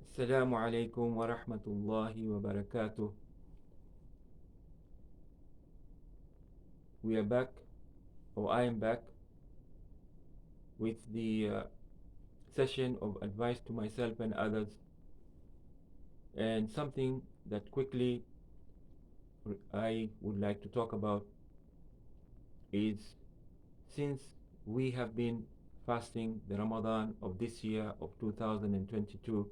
Assalamu alaikum wa rahmatullahi wa barakatuh. We are back, or I am back, with the session of advice to myself and others. And something that quickly I would like to talk about is, since we have been fasting the Ramadan of this year of 2022,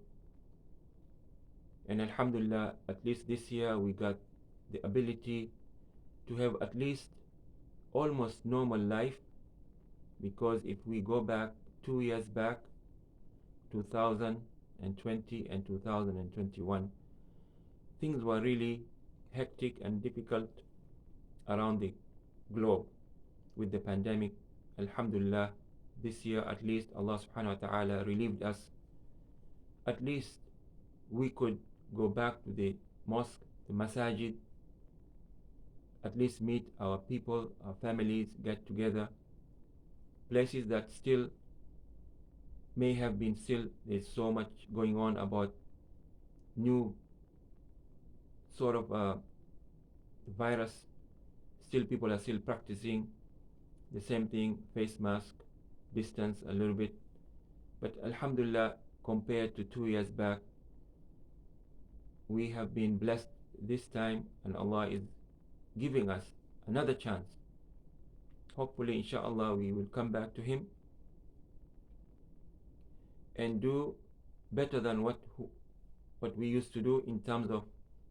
and Alhamdulillah, at least this year we got the ability to have at least almost normal life, because if we go back 2 years back, 2020 and 2021, things were really hectic and difficult around the globe with the pandemic. Alhamdulillah, this year at least Allah subhanahu wa ta'ala relieved us. At least we could go back to the mosque, the masajid, at least meet our people, our families, get together. Places that still may have been still, there's so much going on about new sort of virus. Still people are still practicing the same thing, face mask, distance a little bit. But Alhamdulillah, compared to 2 years back, we have been blessed this time, and Allah is giving us another chance. Hopefully, inshallah, we will come back to Him and do better than what we used to do in terms of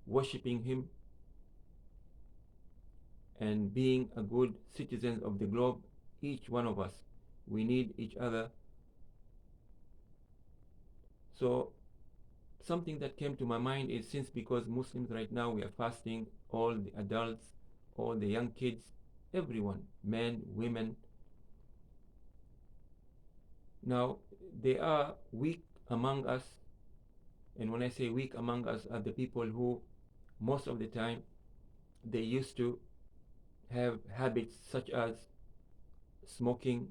worshipping Him and being a good citizen of the globe. Each one of us, we need each other. So something that came to my mind is, since because Muslims right now, we are fasting, all the adults, all the young kids, everyone, men, women. Now, they are weak among us, and when I say weak among us, are the people who most of the time they used to have habits such as smoking.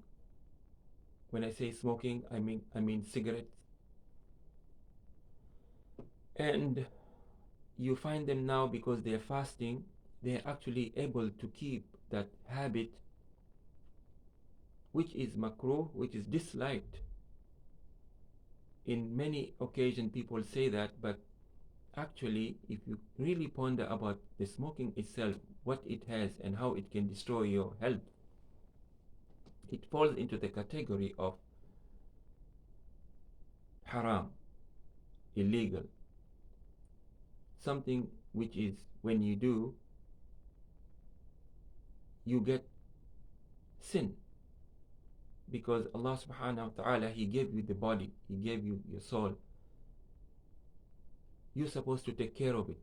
When I say smoking, I mean cigarettes. And you find them now, because they are fasting, they are actually able to keep that habit, which is makruh, which is disliked. In many occasions people say that, but actually if you really ponder about the smoking itself, what it has and how it can destroy your health, it falls into the category of haram, illegal, something which is, when you do, you get sin, because Allah subhanahu wa ta'ala, He gave you the body, He gave you your soul. You're supposed to take care of it.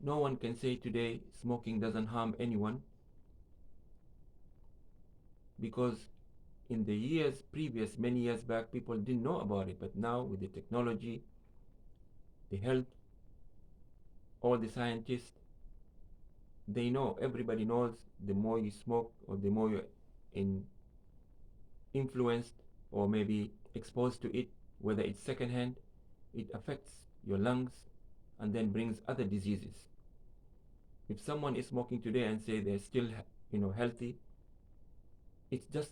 No one can say today smoking doesn't harm anyone, because in the years previous, many years back, people didn't know about it. But now, with the technology, the health, all the scientists, they know, everybody knows, the more you smoke, or the more you're influenced or maybe exposed to it, whether it's secondhand, it affects your lungs and then brings other diseases. If someone is smoking today and say they're still healthy, it's just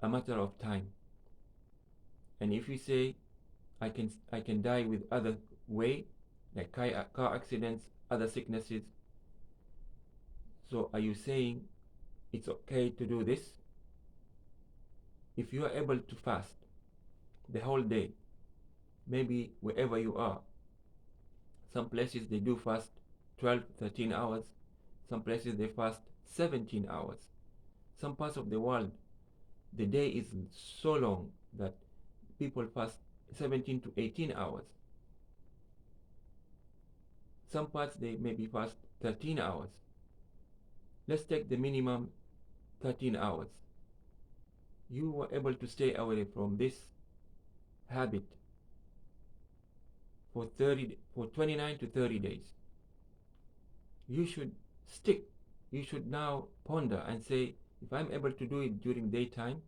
a matter of time. And if you say, I can die with other way, like car accidents, other sicknesses, so are you saying it's okay to do this? If you are able to fast the whole day, maybe wherever you are, some places they do fast 12, 13 hours, some places they fast 17 hours. Some parts of the world, the day is so long that people fast 17 to 18 hours. Some parts they maybe fast 13 hours. Let's take the minimum 13 hours. You were able to stay away from this habit for 29 to 30 days. You should stick. You should now ponder and say, if I'm able to do it during daytime,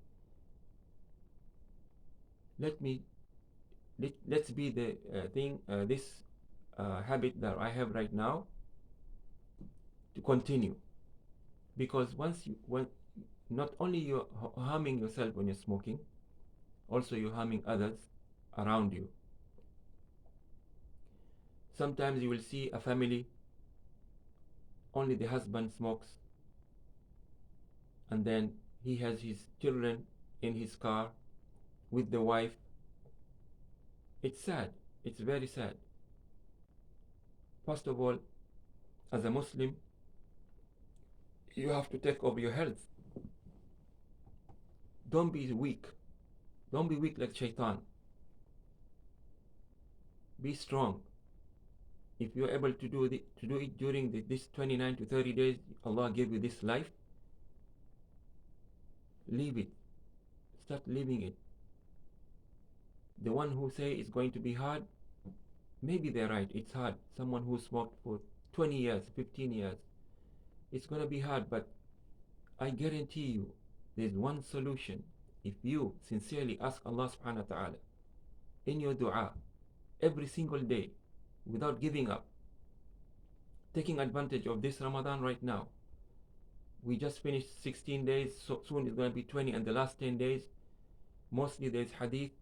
let me let's be the this habit that I have right now to continue, because when not only you're harming yourself when you're smoking, also you're harming others around you. Sometimes you will see a family, only the husband smokes, and then he has his children in his car with the wife. It's sad. It's very sad. First of all, as a Muslim, you have to take over your health. Don't be weak. Don't be weak like shaitan. Be strong. If you're able to do it during this 29 to 30 days Allah gave you this life, leave it. Start living it. The one who say it's going to be hard, maybe they're right. It's hard. Someone who smoked for 20 years, 15 years, it's going to be hard, but I guarantee you there's one solution. If you sincerely ask Allah subhanahu wa ta'ala in your dua every single day without giving up, taking advantage of this Ramadan right now. We just finished 16 days, so soon it's going to be 20, and the last 10 days, mostly there's hadith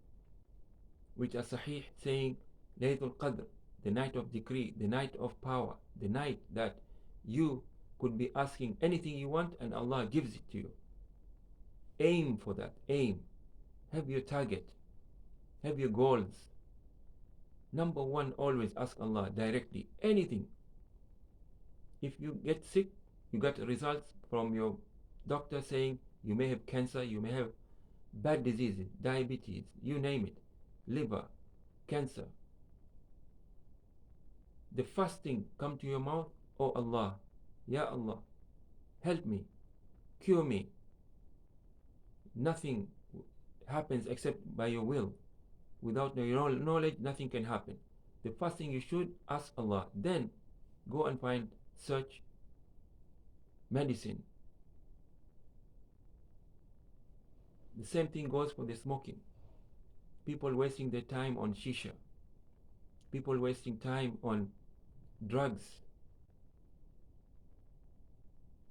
which are sahih saying Laylatul Qadr, the night of decree, the night of power, the night that you could be asking anything you want and Allah gives it to you. Aim for that. Aim. Have your target. Have your goals. Number one, always ask Allah directly. Anything. If you get sick, you got results from your doctor saying you may have cancer, you may have bad diseases, diabetes, you name it, liver, cancer. The first thing come to your mouth, oh Allah, Ya Allah, help me, cure me. Nothing happens except by your will. Without your knowledge, nothing can happen. The first thing you should ask Allah. Then go and search medicine. The same thing goes for the smoking. People wasting their time on shisha. People wasting time on drugs.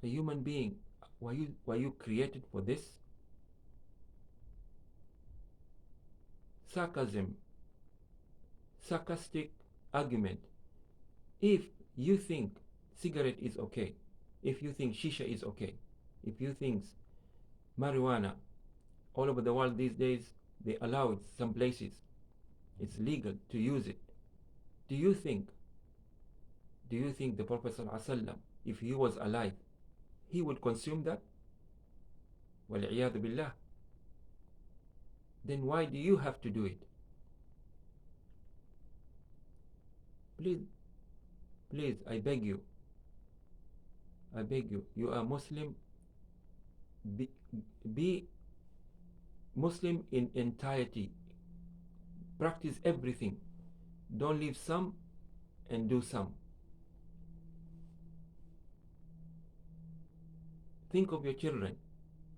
A human being, were you created for this? Sarcasm, sarcastic argument. If you think cigarette is okay, if you think shisha is okay, if you think marijuana, all over the world these days they allow it, some places it's legal to use it. Do you think the Prophet ﷺ, if he was alive, he would consume that? Wal-iyadhu billah. Then why do you have to do it? Please, I beg you, you are Muslim, be Muslim in entirety. Practice everything. Don't leave some and do some. Think of your children.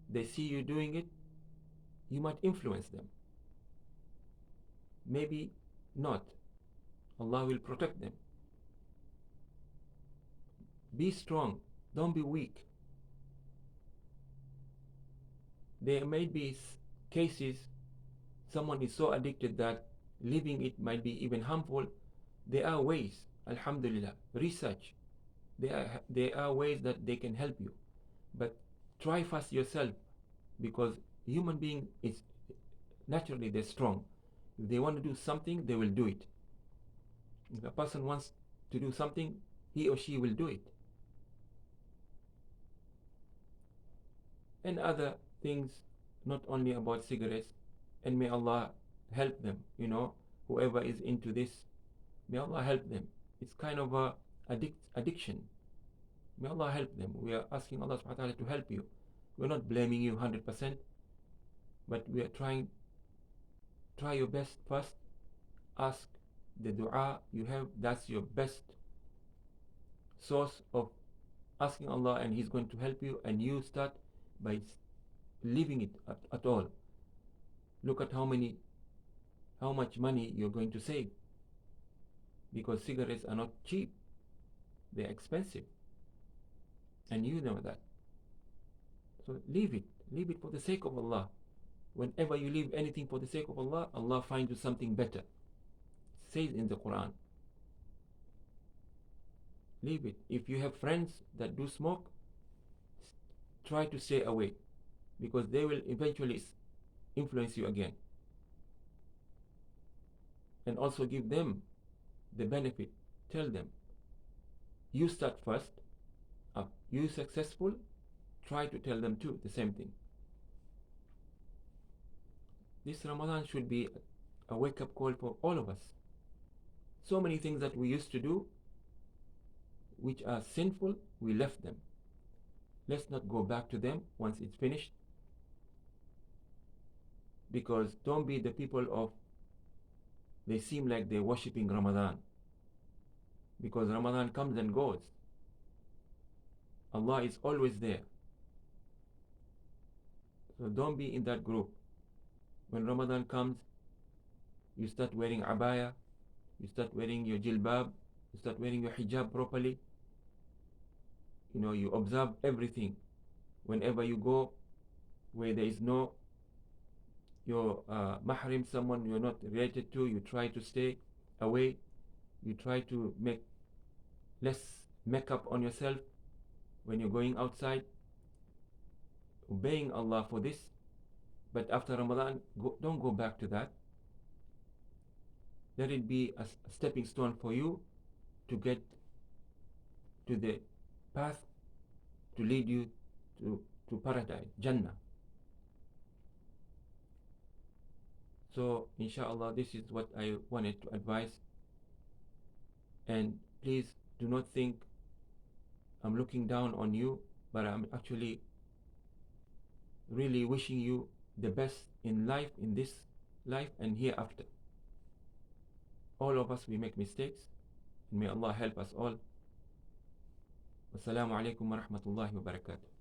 They see you doing it, you might influence them. Maybe not. Allah will protect them. Be strong. Don't be weak. There may be cases someone is so addicted that leaving it might be even harmful. There are ways, alhamdulillah, research. There are ways that they can help you. But try first yourself, because human being is naturally they're strong. If they want to do something, they will do it. If a person wants to do something, he or she will do it. And other things, not only about cigarettes. And may Allah help them, whoever is into this, may Allah help them. It's kind of a addiction. May Allah help them. We are asking Allah subhanahu wa ta'ala to help you. We're not blaming you 100%, but we are try your best first. Ask the dua you have. That's your best source of asking Allah, and He's going to help you. And you start by leaving it at all. Look at how many how much money you're going to save, because cigarettes are not cheap, they're expensive, and you know that. So leave it for the sake of Allah. Whenever you leave anything for the sake of Allah, Allah finds you something better. It says in the Quran. Leave it. If you have friends that do smoke, try to stay away, because they will eventually influence you again. And also give them the benefit. Tell them, you start first, you successful, try to tell them too the same thing. This Ramadan should be a wake-up call for all of us. So many things that we used to do which are sinful, we left them. Let's not go back to them once it's finished, because don't be the people of, they seem like they're worshipping Ramadan, because Ramadan comes and goes. Allah is always there. So don't be in that group. When Ramadan comes, you start wearing abaya, you start wearing your jilbab, you start wearing your hijab properly. You know, you observe everything. Whenever you go where there is no your mahrim, someone you're not related to, you try to stay away. You try to make less makeup on yourself when you're going outside, obeying Allah for this. But after Ramadan, don't go back to that. Let it be a stepping stone for you to get to the path to lead you to paradise, Jannah. So inshallah, this is what I wanted to advise. And please do not think I'm looking down on you, but I'm actually really wishing you the best in life, in this life and hereafter. All of us, we make mistakes, and may Allah help us all. Wassalamu alaikum wa rahmatullahi wa barakatuh.